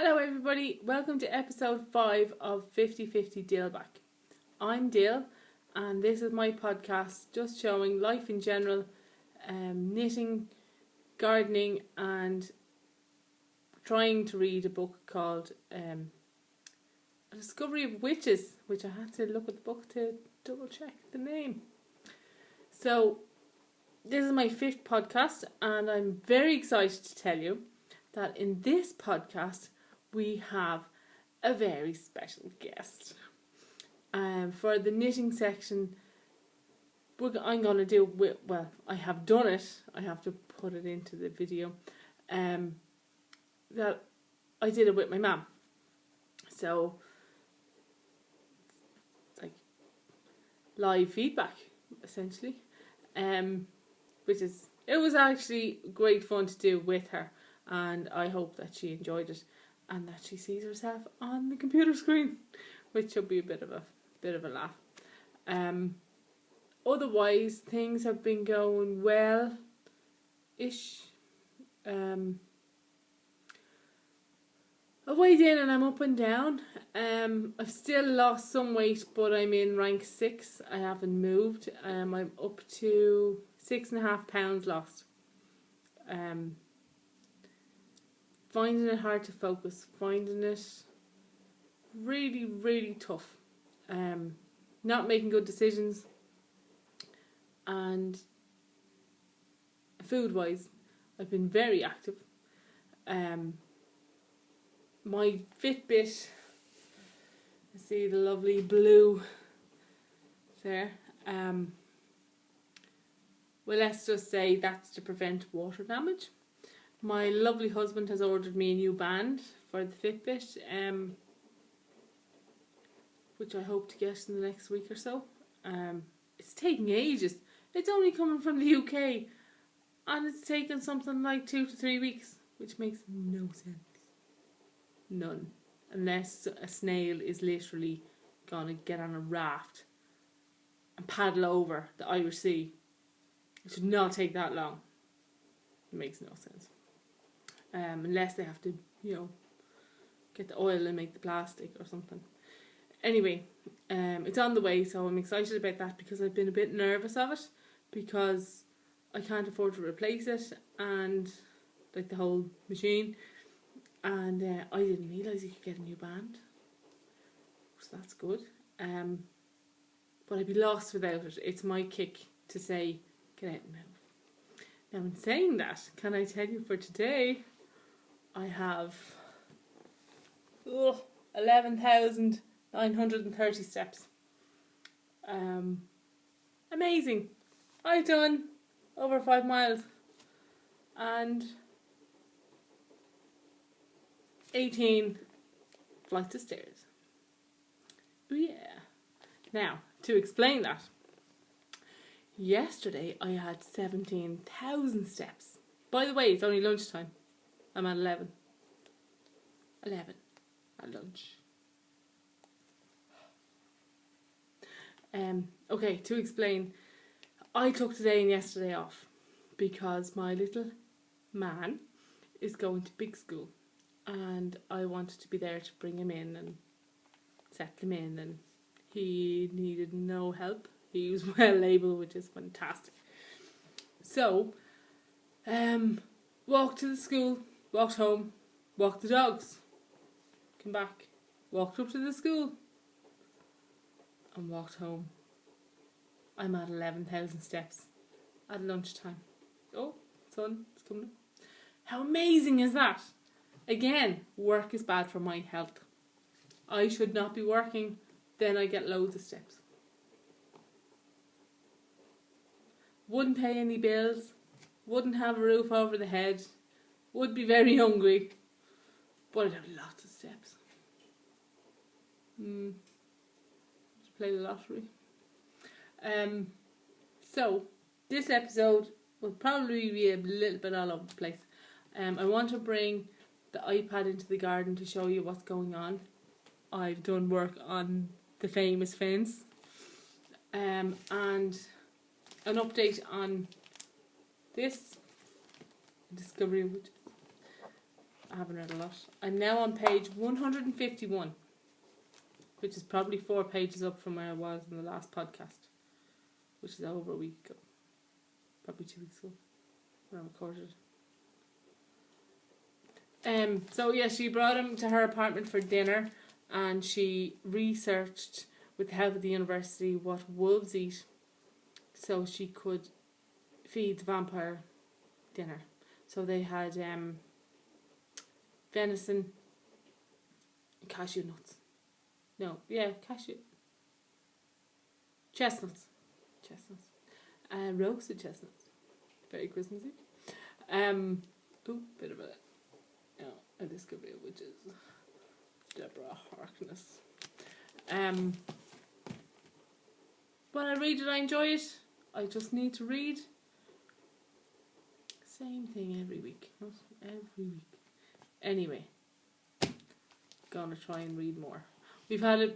Hello everybody, welcome to episode 5 of 50/50 Dillback. I'm Dill and this is my podcast just showing life in general, knitting, gardening and trying to read a book called A Discovery of Witches, which I had to look at the book to double check the name. So this is my 5th podcast and I'm very excited to tell you that in this podcast we have a very special guest. For the knitting section, I'm going to do, I have done it, I have to put it into the video, that I did it with my mum. So, like, live feedback, essentially, it was actually great fun to do with her, and I hope that she enjoyed it and that she sees herself on the computer screen, which will be a bit of a laugh. Otherwise, things have been going well-ish. I've weighed in and I'm up and down. I've still lost some weight, but I'm in rank 6. I haven't moved. I'm up to 6.5 pounds lost. Finding it hard to focus, finding it really, really tough. Not making good decisions, and food-wise, I've been very active. My Fitbit, you see the lovely blue there. Well, let's just say that's to prevent water damage. My lovely husband has ordered me a new band for the Fitbit, which I hope to get in the next week or so. It's taking ages. It's only coming from the UK, and it's taken something like 2 to 3 weeks, which makes no sense. None. Unless a snail is literally gonna get on a raft and paddle over the Irish Sea. It should not take that long. It makes no sense. Unless they have to, get the oil and make the plastic or something. Anyway, it's on the way, so I'm excited about that because I've been a bit nervous of it because I can't afford to replace it and like the whole machine, and I didn't realise you could get a new band, so that's good. But I'd be lost without it. It's my kick to say get out and move. Now, in saying that, can I tell you for today, I have 11,930 steps. Amazing. I've done over 5 miles and 18 flights of stairs. Oh yeah. Now, to explain that, yesterday I had 17,000 steps. By the way, it's only lunchtime. I'm at 11. 11 at lunch. Okay, to explain, I took today and yesterday off because my little man is going to big school and I wanted to be there to bring him in and settle him in, and he needed no help. He was well able, which is fantastic. So, walked to the school, walked home, walked the dogs, came back, walked up to the school, and walked home. I'm at 11,000 steps at lunchtime. Oh, sun is coming up. How amazing is that? Again, work is bad for my health. I should not be working, then I get loads of steps. Wouldn't pay any bills, wouldn't have a roof over the head, would be very hungry, but I'd have lots of steps. Play the lottery. So this episode will probably be a little bit all over the place. I want to bring the iPad into the garden to show you what's going on. I've done work on the famous fence, and an update on this Discovery of Witches. I haven't read a lot. I'm now on page 151, which is probably 4 pages up from where I was in the last podcast, which is over a week ago. Probably 2 weeks ago when I recorded it. So yeah, she brought him to her apartment for dinner, and she researched with the help of the university what wolves eat, so she could feed the vampire dinner. So they had venison, cashew nuts. Chestnuts. Roasted chestnuts. Very Christmassy. Bit of a, this could be a witch's. Deborah Harkness. When I read it, I enjoy it. I just need to read. Same thing every week. Not every week. Anyway, gonna try and read more. We were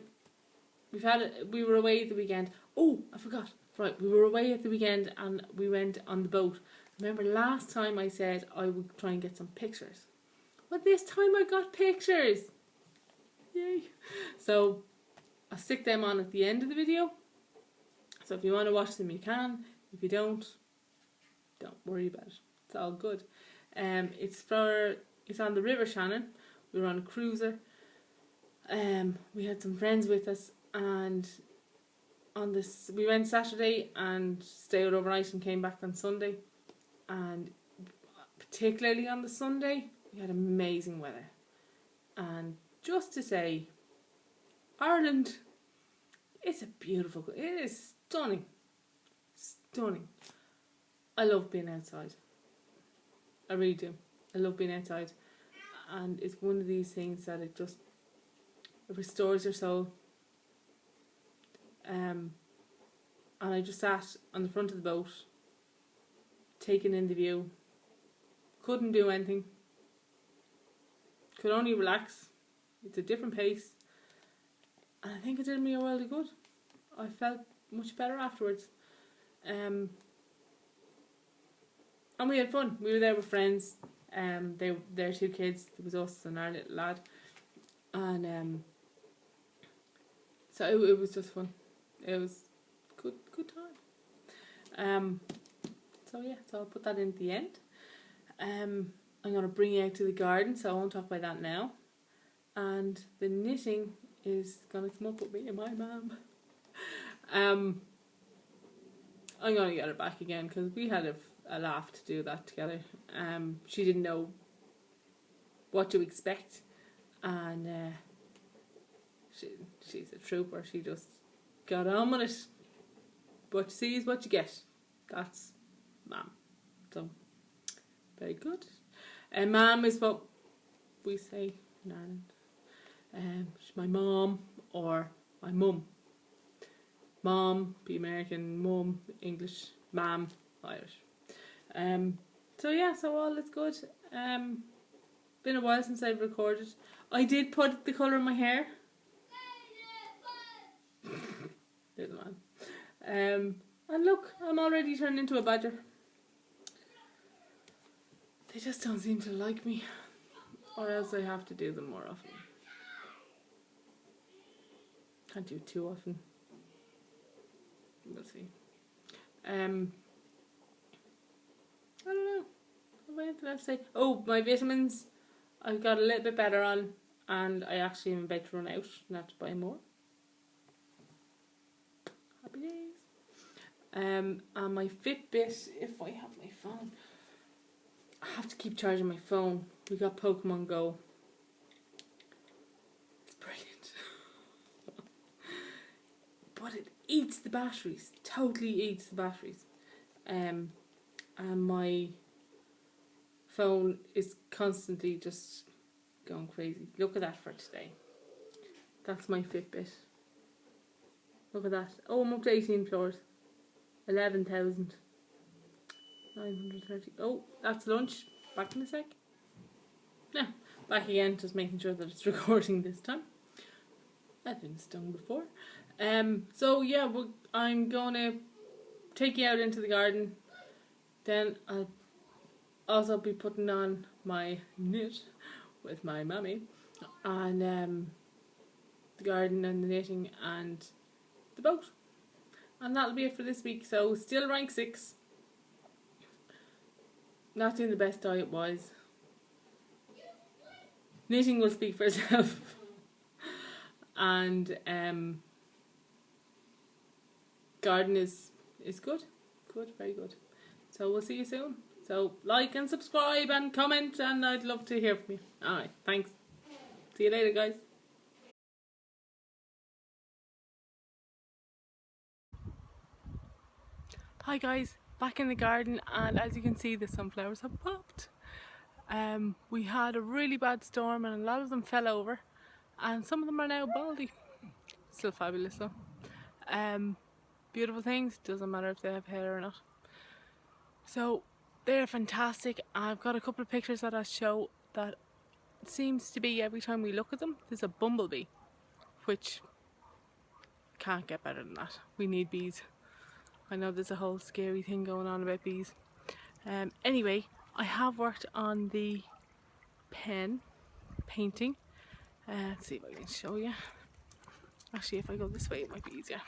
away at the weekend. Oh, I forgot. Right, we were away at the weekend and we went on the boat. Remember last time I said I would try and get some pictures. Well, this time I got pictures. Yay. So I'll stick them on at the end of the video. So if you want to watch them, you can. If you don't worry about it. It's all good. It's on the River Shannon. We were on a cruiser. We had some friends with us, and we went Saturday and stayed overnight and came back on Sunday. And particularly on the Sunday, we had amazing weather. And just to say, Ireland, it is stunning. I love being outside. I really do. I love being outside. And it's one of these things that it restores your soul. And I just sat on the front of the boat, taking in the view. Couldn't do anything. Could only relax. It's a different pace. And I think it did me a world of good. I felt much better afterwards. And we had fun. We were there with friends. Their 2 kids. There was us and our little lad. And so it was just fun. It was good time. So I'll put that in at the end. I'm going to bring you out to the garden, so I won't talk about that now. And the knitting is going to come up with me and my mum. I'm going to get her back again because we had a laugh to do that together. She didn't know what to expect, and she's a trooper. She just got on with it. What you see is what you get. That's Mum. So very good. And Mum is what we say in Ireland. She's my mom or my mum. Mom, be American, mum, English, mam, Irish. So all is good. Been a while since I've recorded. I did put the colour in my hair. There's the man. And look, I'm already turned into a badger. They just don't seem to like me, or else I have to do them more often. Can't do it too often. We'll see. I don't know. What did I say? Oh, my vitamins. I got a little bit better on, and I actually am about to run out and have to buy more. Happy days. And my Fitbit, if I have my phone, I have to keep charging my phone. We got Pokemon Go. It's brilliant. But it eats the batteries. Totally eats the batteries. And my phone is constantly just going crazy. Look at that for today. That's my Fitbit. Look at that. Oh, I'm up to 18 floors. 11,930. Oh, that's lunch. Back in a sec. Yeah, back again, just making sure that it's recording this time. I've been stung before. So yeah, I'm gonna take you out into the garden. Then I'll also be putting on my knit with my mummy, and the garden and the knitting and the boat. And that'll be it for this week. So still rank 6. Not doing the best diet wise. Knitting will speak for itself. And garden is good. Good, very good. So we'll see you soon. So like and subscribe and comment, and I'd love to hear from you. Alright, thanks. See you later, guys. Hi guys, back in the garden, and as you can see the sunflowers have popped. We had a really bad storm and a lot of them fell over, and some of them are now baldy. Still fabulous though. Beautiful things, doesn't matter if they have hair or not. So they're fantastic. I've got a couple of pictures that I show that seems to be every time we look at them there's a bumblebee, which can't get better than that. We need bees. I know there's a whole scary thing going on about bees. Anyway, I have worked on the pen painting. Let's see if I can show you. Actually, if I go this way it might be easier.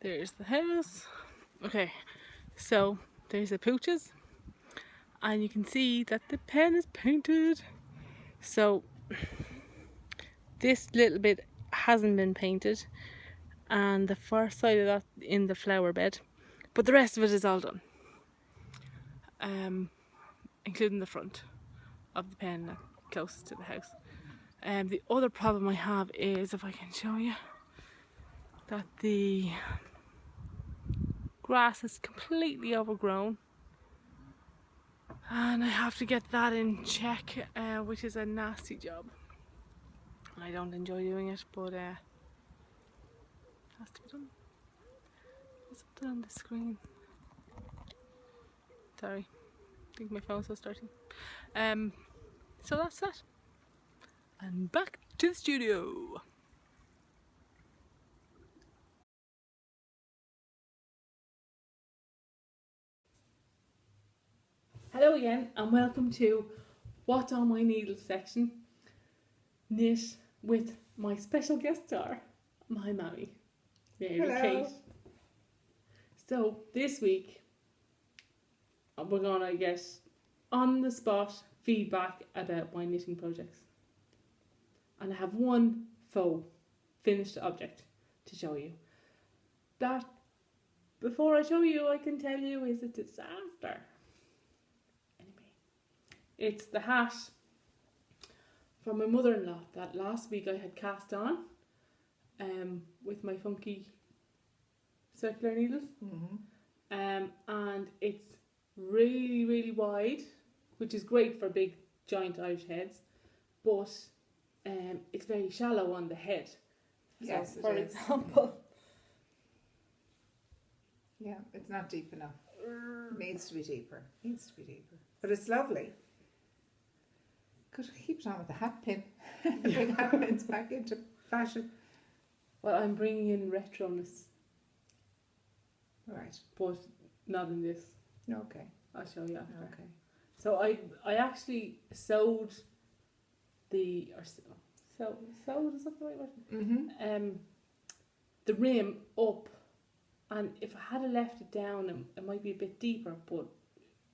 There's the house. Okay, so there's the pooches, and you can see that the pen is painted. So this little bit hasn't been painted, and the first side of that in the flower bed, but the rest of it is all done, including the front of the pen closest to the house. The other problem I have is, if I can show you, that the grass is completely overgrown, and I have to get that in check, which is a nasty job. I don't enjoy doing it, but has to be done. There's something on the screen. Sorry, I think my phone's still starting. So that's that. And back to the studio. Hello again, and welcome to What's on My Needles section. Knit with my special guest star, my mammy, MaryKate. So this week we're gonna get on the spot feedback about my knitting projects, and I have one faux finished object to show you. That, before I show you, I can tell you is a disaster. Anyway, it's the hat from my mother-in-law that last week I had cast on with my funky circular needles. And it's really wide, which is great for big giant Irish heads, but it's very shallow on the head. Yes, so for example, yeah, it's not deep enough. It needs to be deeper. But it's lovely. Could keep it on with the hat pin. Bring hat pins back into fashion. Well, I'm bringing in retroness, Right. but not in this. Okay. I'll show you after. Okay. So I actually sewed the, or sewed, is that the right word? The rim up, and if I had left it down, it might be a bit deeper, but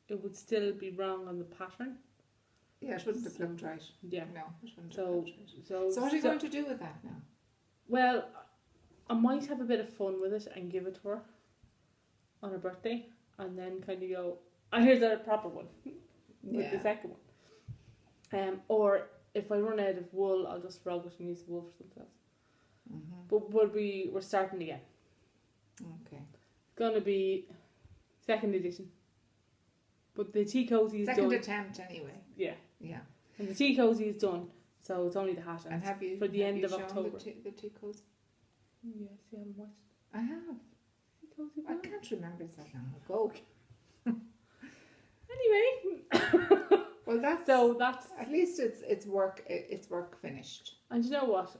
it would still be wrong on the pattern. Yeah, it wouldn't have looked right. Yeah. No, it wouldn't So have looked right. So what are you going to do with that now? Well, I might have a bit of fun with it and give it to her on her birthday, and then kind of go, here's a proper one with the second one. Or if I run out of wool, I'll just frog it and use the wool for something else. But we're starting again. Okay. It's gonna be second edition, but the tea cozy is second done. attempt anyway. Yeah. Yeah. And the tea cozy is done, so it's only the hat. And have you for the end of shown October? The tea cozy? Yes, you haven't watched. I have. Tea cozy. I can't remember, it's that long ago. Anyway. Well, that's at least it's work finished. And you know what?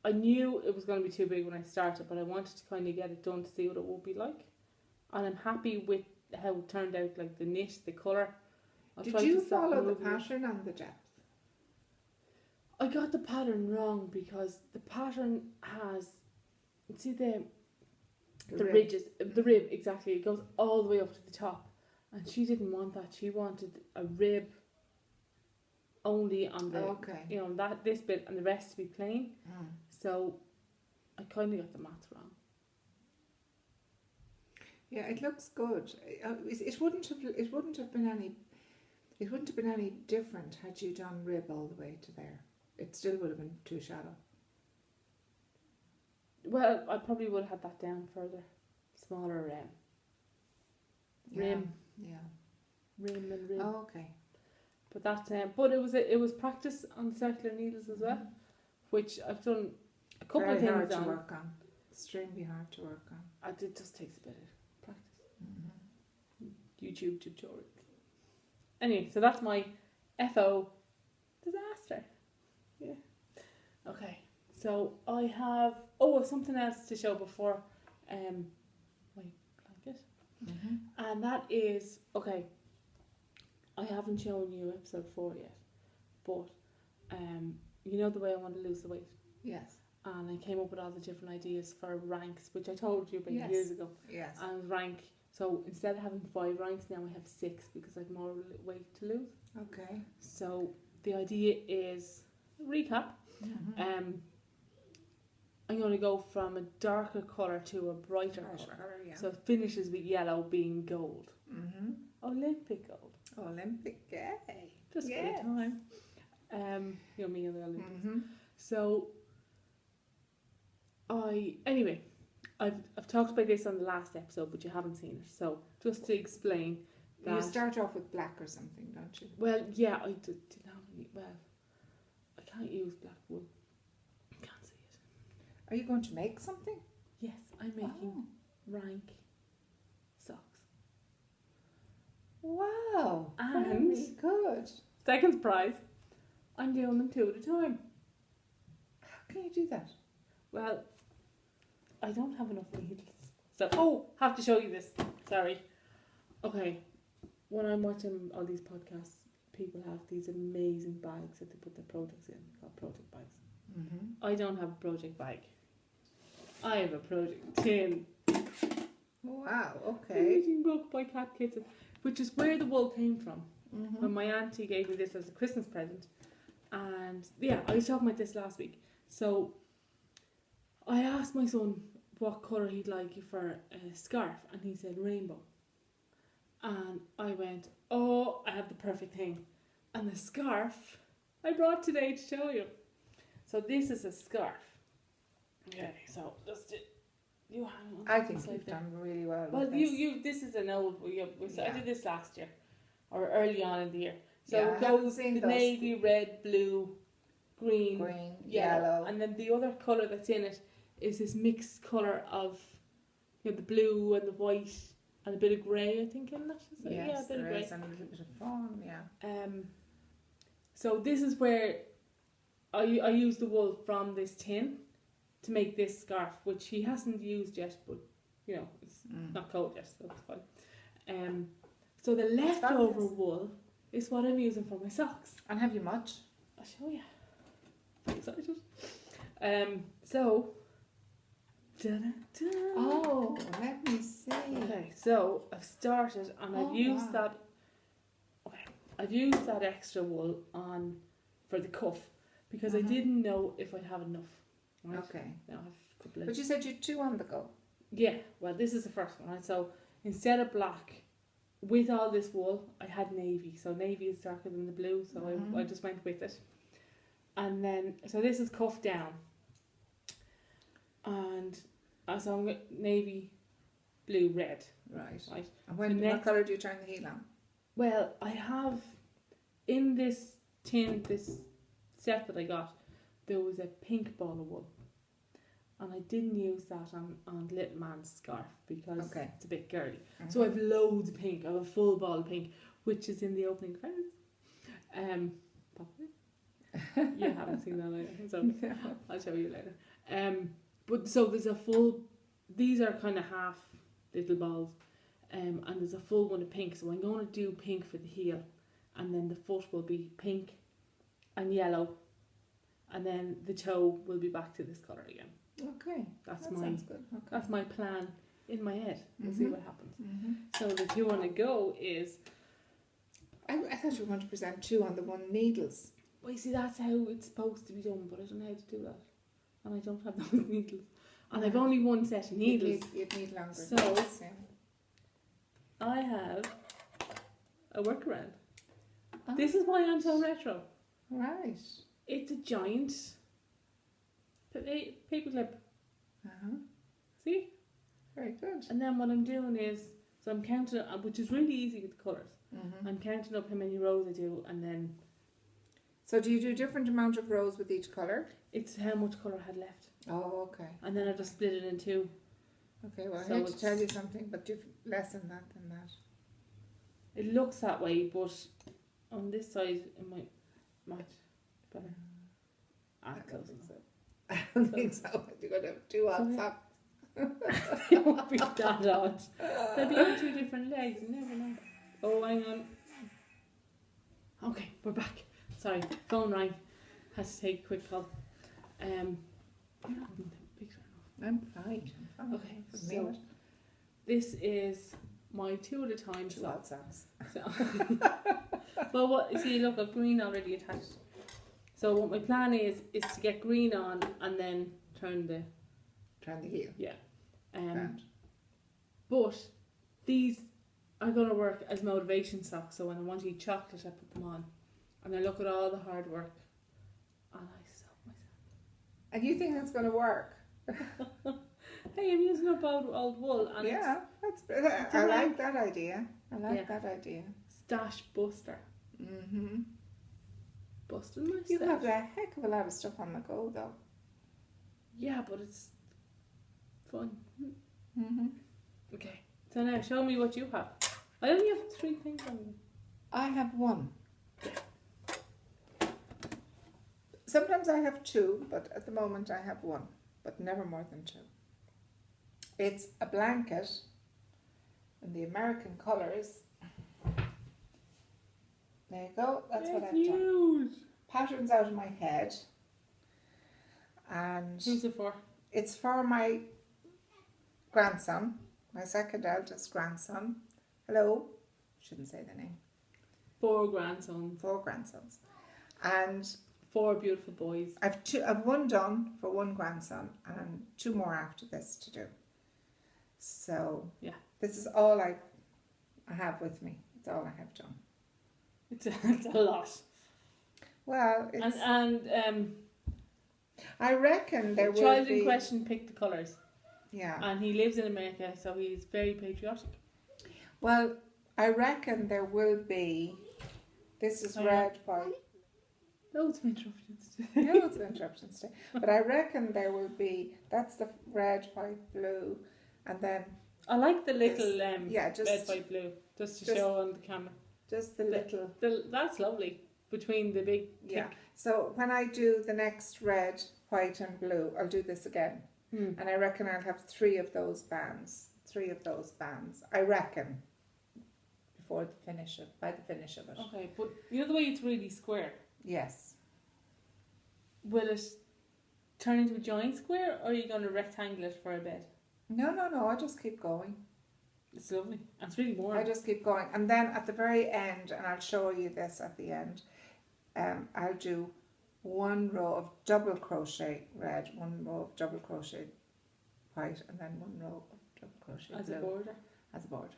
I knew it was going to be too big when I started, but I wanted to kind of get it done to see what it would be like. And I'm happy with how it turned out, like the knit, the colour. Did you follow the pattern on the depth? I got the pattern wrong because the pattern has, see the rib. ridges, the rib, exactly. It goes all the way up to the top. And she didn't want that. She wanted a rib only on the, Okay. you know, that this bit and the rest to be plain. Mm. So I kind of got the maths wrong. Yeah, it looks good. It wouldn't have been any different had you done rib all the way to there. It still would have been too shallow. Well, I probably would have had that down further. Smaller rim. Yeah. Rim and rib. Oh, okay. But that's but it was practice on circular needles as well, which I've done a couple Very of things hard on. to work on. Extremely hard to work on. It just takes a bit of practice. Mm-hmm. YouTube tutorial. Anyway, so that's my FO disaster. Yeah. Okay. So I have something else to show before my blanket. Mm-hmm. And that is I haven't shown you episode 4 yet. But you know the way I want to lose the weight. Yes. And I came up with all the different ideas for ranks, which I told you about Yes. years ago. Yes. And rank. So instead of having 5 ranks, now I have 6 because I have more weight to lose. Okay. So the idea is, recap, Mm-hmm. I'm going to go from a darker colour to a brighter colour. Yeah. So it finishes with yellow being gold. Mm-hmm. Olympic gold. Olympic, yay. Just Yes. for the time. You know me and the Olympics. Mm-hmm. So I've talked about this on the last episode, but you haven't seen it. So just to explain that. You start off with black or something, don't you? Well, yeah, I did well, I can't use black wool. I can't see it. Are you going to make something? Yes, I'm making Oh. rank socks. Wow. And- Very good. Second prize, I'm doing them 2 at a time. How can you do that? Well, I don't have enough needles. So, have to show you this. Sorry. Okay, when I'm watching all these podcasts, people have these amazing bags that they put their projects in, called project bags. Mm-hmm. I don't have a project bag. I have a project tin. Wow, A okay. knitting book by Cat Kitten, which is where the wool came from. Mm-hmm. When my auntie gave me this as a Christmas present. And yeah, I was talking about this last week. So I asked my son what colour he'd like for a scarf, and he said rainbow. And I went, oh, I have the perfect thing. And the scarf I brought today to show you. So this is a scarf. Okay, so just you hang on. I think It's like you've that. done really well. Well, with this. you. This is an old. I Yeah. did this last year, or early on in the year. So Yeah, I it haven't goes seen the those. navy, red, blue, green, Green, yellow, yellow. and then the other colour that's in it is this mixed colour of, the blue and the white and a bit of grey. I think in that. So, Yes, yeah, a bit of there grey. is, and a little bit of fawn, yeah. So this is where I use the wool from this tin to make this scarf, which he hasn't used yet, but it's not cold yet, so it's fine. So the leftover fabulous. wool is what I'm using for my socks. And have you much? I'll show you. I'm excited. So. Da-da-da. Oh, let me see. Okay, so I've started and I've used wow. that. Okay, I've used that extra wool on for the cuff because I Mhm. didn't know if I'd have enough. Right? Okay. Now I have a couple of. But you said you had 2 on the go. Yeah, well, this is the first one, right? So instead of black, with all this wool, I had navy. So navy is darker than the blue, so Mhm. I just went with it. And then, so this is cuff down. And so I'm got navy, blue, red. Right. Right. And when, The what next- colour do you turn the heel on? Well, I have, in this tin, this set that I got, there was a pink ball of wool. And I didn't use that on Little Man's scarf because Okay. it's a bit girly. So I've loads of pink. I have a full ball of pink, which is in the opening credits. Probably. You haven't seen that either, so I'll show you later. But so there's a full. These are kind of half little balls, and there's a full one of pink. So I'm going to do pink for the heel, and then the foot will be pink and yellow, and then the toe will be back to this colour again. Okay. That's That my sounds good. Okay. that's my plan in my head. We'll see what happens. Mm-hmm. So the two on the go is, I thought you were going to present 2 on the 1 needles. well, you see, that's how it's supposed to be done, but I don't know how to do that, and I don't have those needles, and I've only one set of needles. You'd need longer. So- needles, yeah. I have a workaround. Oh, This is why I'm so retro. right. It's a giant paper clip. Uh-huh. See? Very good. And then what I'm doing is, so I'm counting, which is really easy with the colours. Mm-hmm. I'm counting up how many rows I do, and then So do you do different amount of rows with each colour? it's how much colour I had left. Oh, okay. And then I just split it in two. Okay, well, So I hate to it's- tell you something, but you've less than that than that. It looks that way, but on this side it might match better. I Close don't think enough. so. I don't think so. You're going to have 2 on Sorry? top. It won't be that odd. They'll be on 2 different legs, you never know. Oh, hang on. Okay, we're back. Sorry, phone rang. Had to take a quick call. You're not in the picture enough. I'm fine. I'm fine. Okay, Doesn't so mean this is my 2 at a time. it. 2 odd socks. So well, what you see, look, I've green already attached. So what my plan is to get green on and then turn the Turn the heel. um. But these are going to work as motivation socks. So when I want to eat chocolate, I put them on, and I look at all the hard work, and I stop myself. And you think that's going to work? Hey, I'm using up old wool, and Yeah, that's. It's I alright. like that idea. I like Yeah. that idea. it's stash buster, Mm-hmm. busting my You stash. have a heck of a lot of stuff on the go, though. Yeah, but it's fun. Mm-hmm. Okay, so now show me what you have. I only have 3 things on me. I have 1. Sometimes I have 2, but at the moment I have 1, but never more than 2. It's a blanket in the American colours. There you go. That's what I've done. huge. Patterns out of my head, and Who's it for? it's for my grandson, my second eldest grandson. Hello, shouldn't say the name. 4 grandsons, 4 grandsons, and 4 beautiful boys. I've 1 done for 1 grandson and 2 more after this to do. So Yeah. this is all I have with me. It's all I have done. It's a lot. Well, it's, And I reckon there the will child be. in question picked the colours, Yeah. and he lives in America, so he's very patriotic. Well, I reckon there will be. This is Oh, yeah. red, white. Loads of interruptions. No, it's an interruption today. But I reckon there will be. That's the red, white, blue, and then I like the little yeah, just red, white, blue, just to just show on the camera. just the little. That's lovely between the big Yeah. tick. So when I do the next red, white, and blue, I'll do this again, Hmm. and I reckon I'll have 3 of those bands. 3 of those bands. I reckon. Before the finish of by the finish of it. Okay, but you know the way it's really square. Yes. Will it turn into a giant square, or are you going to rectangle it for a bed? No. I just keep going. It's lovely. And it's really warm. I just keep going, and then at the very end, and I'll show you this at the end. I'll do 1 row of double crochet red, 1 row of double crochet white, and then 1 row of double crochet as blue a border. as a border.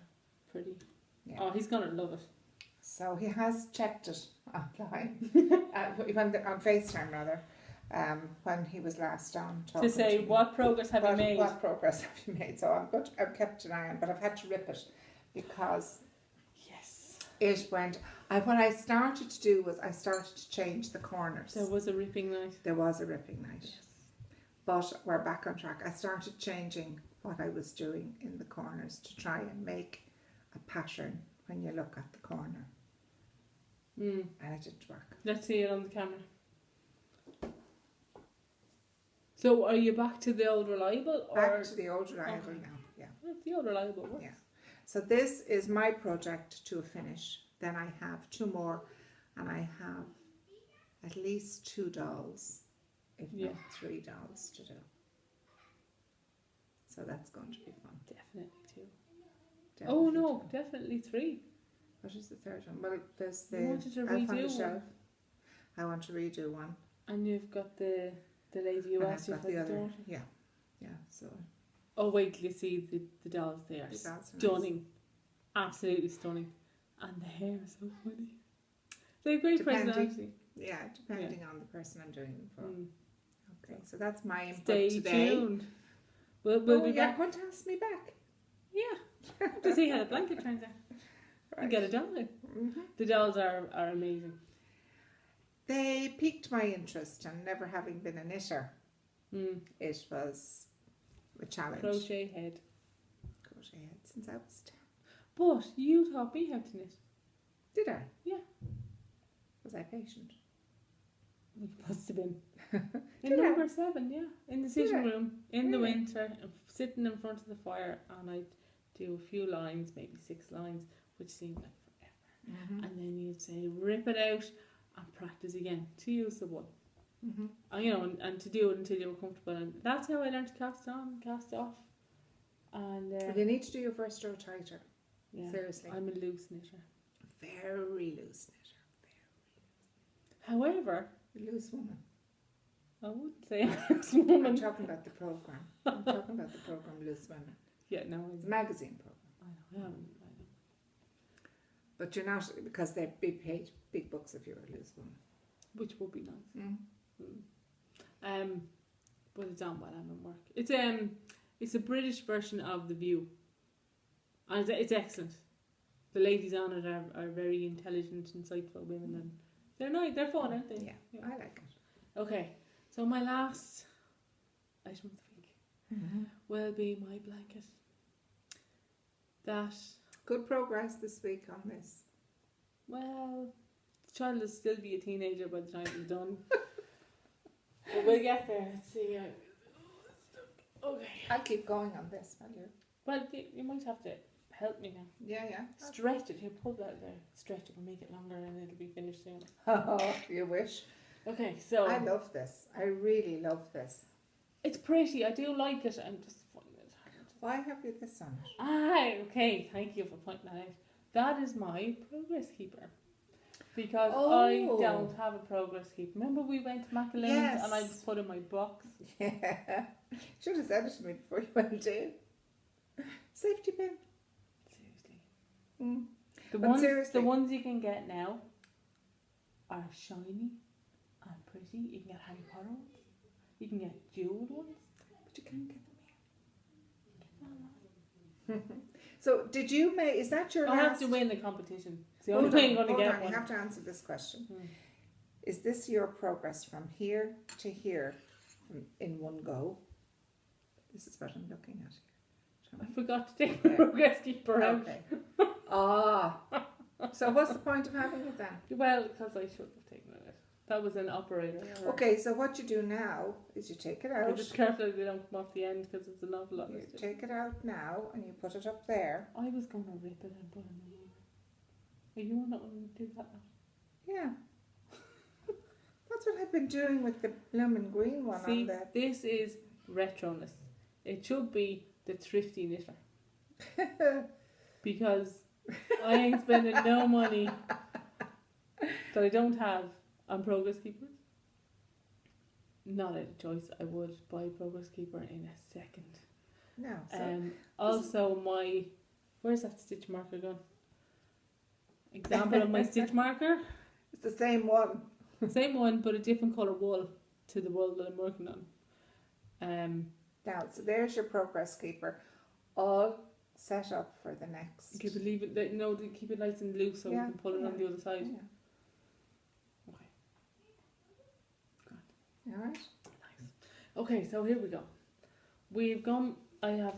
Pretty. Yeah. Oh, he's going to love it. So he has checked it online, on FaceTime rather, when he was last on talking To say, me. what progress have you made? What progress have you made? So I've kept an eye on, but I've had to rip it because Yes. it went. What I started to do was I started to change the corners. There was a ripping night. There was a ripping night, Yes. but we're back on track. I started changing what I was doing in the corners to try and make a pattern when you look at the corner, Mm. and it didn't work. Let's see it on the camera. So are you back to the old reliable? Or Back to the old reliable Okay. now. Yeah. The old reliable works. Yeah. So this is my project to a finish. Then I have 2 more, and I have at least 2 dolls if Yeah. not 3 dolls to do. So that's going to be fun. Definitely 2. Definitely Oh no, 2. definitely 3. What is the third one? Well, there's the You wanted to Elf on the redo Shelf. one. I want to redo one. And you've got the lady who And asked I've you got for the other. daughter. Yeah. So Oh, wait till you see the dolls. They are the dolls are nice. stunning. Absolutely stunning. And the hair is so funny. They have great Depending- personality. Yeah, depending on the person I'm doing them for. Mm. Okay, so that's my input Stay today. tuned. We'll be you're back. going to ask me back. Yeah. To see how the blanket turns out. And get a doll. Mm-hmm. The dolls are amazing. They piqued my interest, and never having been a knitter, it was a challenge. Crochet head. Crochet head since I was 10. But you taught me how to knit. Did I? Yeah. Was I patient? You must have been. In Did I? number 7, yeah. In the sitting I? room, in the Really? winter, sitting in front of the fire, and I'd do a few lines, maybe 6 lines, which seemed like forever. Mm-hmm. And then you'd say, rip it out and practice again to use the one. Mm-hmm. And, and to do it until you were comfortable. And that's how I learned to cast on, cast off. And You need to do your first row tighter. yeah, Seriously. I'm a loose knitter. Very loose knitter. However, A loose woman. I wouldn't say I'm a loose I'm woman. talking about the program. I'm talking about the program Loose Women. Yeah, no, It's a magazine program. I haven't. But you're not, because they'd be paid big bucks if you were a loose woman. Which would be nice. Mm. But it's on while I'm in work. It's a British version of The View, and it's excellent. The ladies on it are very intelligent, insightful women, and they're nice. They're fun, aren't they? Yeah, I like it. Okay, so my last item of the week Mm-hmm. will be my blanket. That, Good progress this week on this. well, the child will still be a teenager by the time it's done. But we'll get there. Let's see. Okay. I'll keep going on this, will you? Well, you might have to help me now. Yeah. Stretch it. Here, pull that there. Stretch it. We'll make it longer and it'll be finished soon. Oh, you wish. Okay, so I love this. I really love this. it's pretty. I do like it. I'm just finding it hard. Why have you this on it? Ah, okay. Thank you for pointing that out. That is my progress keeper. Because I Oh. don't have a progress keeper. Remember we went to Macallan's Yes. and I was put in my box? Yeah. Should have said it to me before you went in. Safety pin. Seriously. Mm. The seriously. ones you can get now are shiny and pretty. You can get Harry Potter ones. You can get jeweled ones. But you can't get them here. So did you make, is that your I last? have to win the competition. It's the Hold only way I'm on, going to get you one. have to answer this question. Hmm. Is this your progress from here to here in one go? This is what I'm looking at I here. forgot to take the progress keeper out. Okay. So what's the point of having it then? Well, because I should have taken it out. That was an operator error. Okay, so what you do now is you take it I'm out. just careful that they don't come off the end because it's an awful lot. You of stuff. take it out now and you put it up there. I was going to rip it and put it in the water. Are you not going to do that now? Yeah. That's what I've been doing with the lemon green one See, on the... this is retroness. It should be the thrifty knitter. Because I ain't spending no money that I don't have on Progress Keepers. Not out of choice, I would buy Progress Keeper in a second. No, so Also, where's that stitch marker gone? Example of my stitch marker. it's the same one. Same one, but a different colour wool to the wool that I'm working on. Now, so there's your progress keeper, all set up for the next. Keep it nice and loose so we can pull it on the other side. Yeah. Okay. All right. Nice. Okay, so here we go. We've gone. I have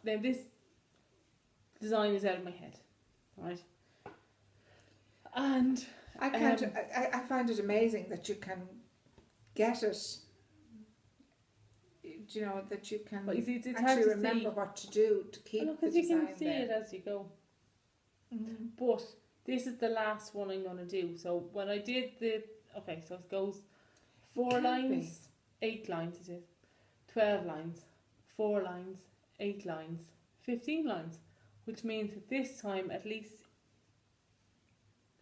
now this design is out of my head, right? And I can't. I find it amazing that you can get it. Do you know that you can but you see, it's hard actually to remember see. what to do to keep the Because you design can see there. it as you go. Mm-hmm. But this is the last one I'm going to do. So when I did so it goes 4 Can't lines 8 lines it is, 12 lines, 4 lines, 8 lines, 15 lines, which means that this time at least,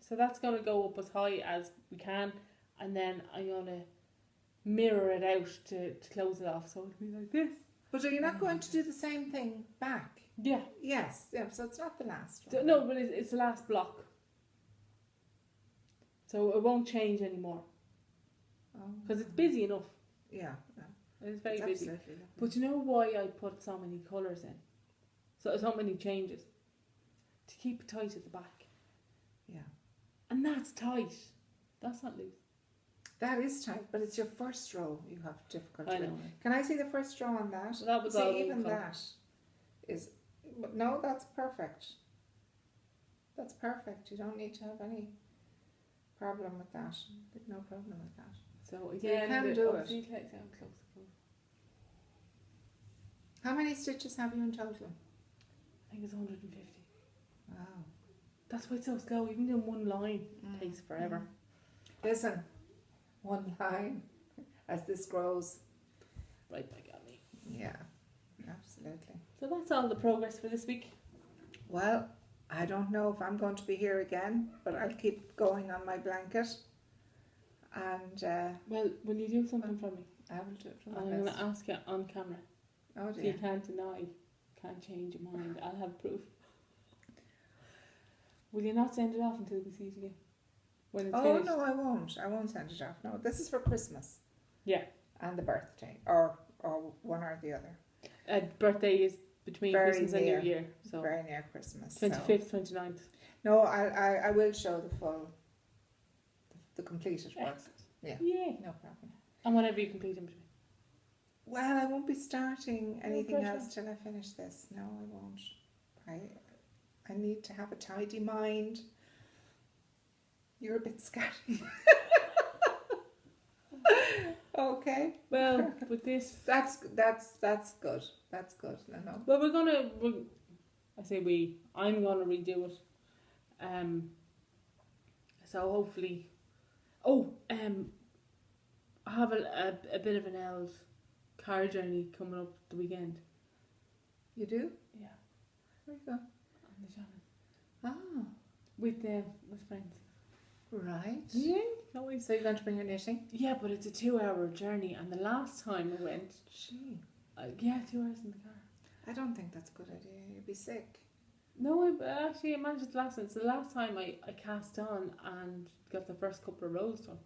so that's going to go up as high as we can, and then I'm going to mirror it out to close it off, so it'll be like this. But are you not going to do the same thing back? Yeah. Yes, yeah, so it's not the last So, one. no, but it's the last block. So it won't change anymore. Because it's busy enough. Yeah. It's very It's busy. absolutely lovely. But you know why I put so many colours in? So many changes? To keep it tight at the back. Yeah. And that's tight. That's not loose. That is tight, but it's your first row you have difficulty I know. with. Can I see the first row on that? Well, that was see, all even colour. that is... But no, that's perfect. That's perfect. You don't need to have any problem with that. No problem with that. So again, can do it. See, close. How many stitches have you in total? I think it's 150. Wow. That's why it's so slow. Even doing one line takes forever. Listen, one line as this grows. Right back at me. Yeah, absolutely. So that's all the progress for this week. Well, I don't know if I'm going to be here again, but I'll keep going on my blanket. And Well, will you do something for me? I will do it from I'm my going list. to ask you on camera. Oh So you dear. can't deny, can't change your mind. I'll have proof. Will you not send it off until we see it again? When it's Oh finished? no, I won't. I won't send it off. No, this is for Christmas. Yeah. And the birthday, or one or the other. Birthday is between Very Christmas near. and New Year. So Very near Christmas. 25th, 29th. No, I will show the full, the completed work. Excellent. Yeah. Yay. No problem. And whatever you complete in between. Well, I won't be starting anything pressure. else till I finish this. No, I won't. I need to have a tidy mind. You're a bit scatty. Okay. Well, with this... That's good. That's good. No. Well, I'm gonna redo it. So hopefully, I have a bit of an L's car journey coming up the weekend. You do? Yeah, Where you go? on the Shannon Ah, with friends. right. Yeah, always. So you're going to bring your knitting? Yeah, but it's a 2-hour journey, and the last time I went, Gee, 2 hours in the car. I don't think that's a good idea. You'd be sick. No, I actually managed it last time. So the last time I cast on and got the first couple of rows done.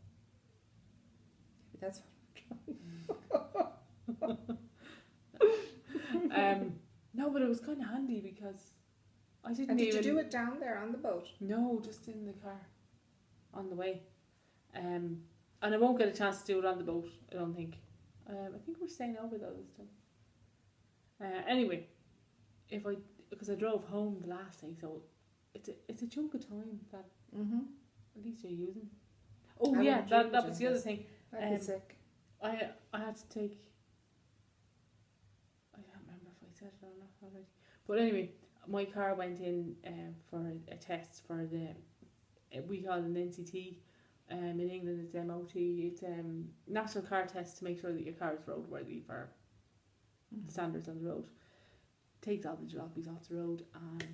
That's No, but it was kind of handy because I didn't And did even... you do it down there on the boat? No, just in the car on the way. And I won't get a chance to do it on the boat, I don't think. I think we're staying over though this time. Anyway, because I drove home the last day, so it's a chunk of time that at least you're using. Oh I yeah, wouldn't dream that of was the doing other this. thing. I'd be sick. I had to take... I can't remember if I said it or not already. But anyway, my car went in for a test for we call it an NCT. In England it's MOT. It's national car test to make sure that your car is roadworthy for the standards on the road. Takes all the jalopies off the road, and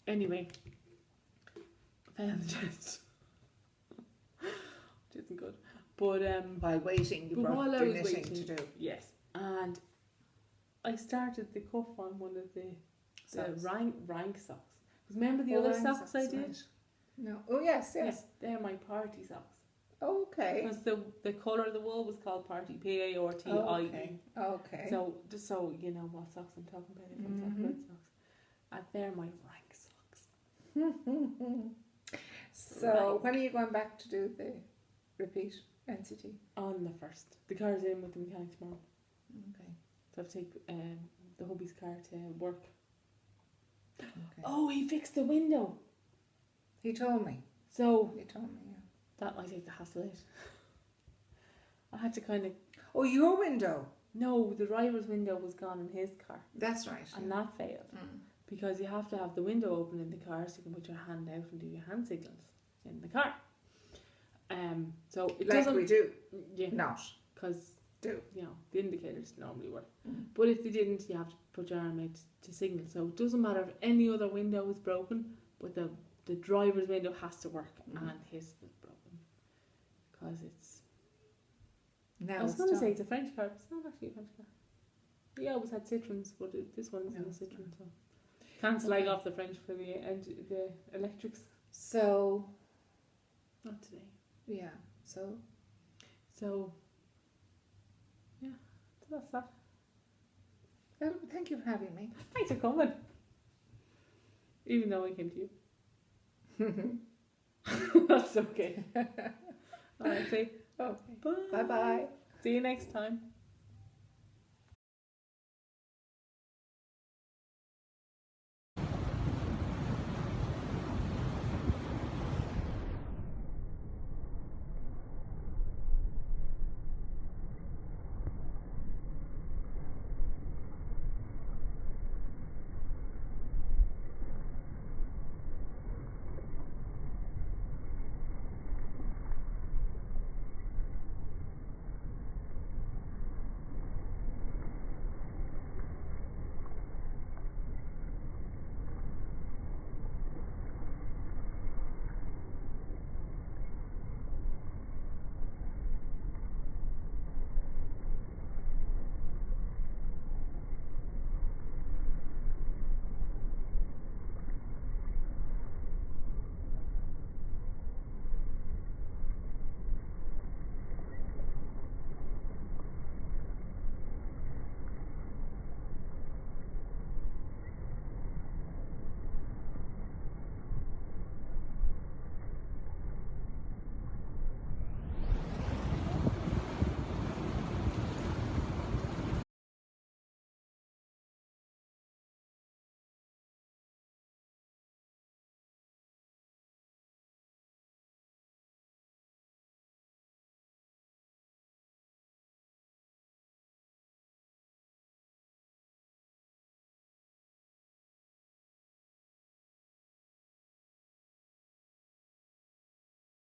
anyway, failed the test. Which isn't good. But While waiting, you but brought while I your was knitting waiting, to do. yes, and I started the cuff on one of the Socks. rank socks. Because remember the Oh, other rank socks I socks, did? right. No. Oh yes, yes. Yeah, they're my party socks. Okay. Because the colour of the wool was called party, PARTIE. Okay. So just so you know what socks I'm talking about if I'm talking about socks. And they're my rank socks. So when are you going back to do the repeat NCT? On the 1st. The car's in with the mechanic tomorrow. Okay. So I have to take the hubby's car to work. Okay. Oh, he fixed the window. He told me. So Yeah. that might take the hassle out. I had to kind of... Oh, your window. No, the driver's window was gone in his car. That's right. And that failed. Mm. Because you have to have the window open in the car so you can put your hand out and do your hand signals in the car. So it Like doesn't... we do. Yeah. Not. Because Do. You know, the indicators normally work. But if they didn't, you have to put your arm out to signal. So it doesn't matter if any other window is broken, but the driver's window has to work, and his was broken. Because it's... Now I was it's going to done. say it's a French car, but it's not actually a French car. We always had Citroens, but this one isn't No, a it's Citroen, so... Can't slag off the French for the electrics. So, Not today. yeah. So, So, yeah, so that's that. well, thank you for having me. Thanks for coming. Even though I came to you. That's okay. Alright, say Okay. bye. Bye-bye. See you next time.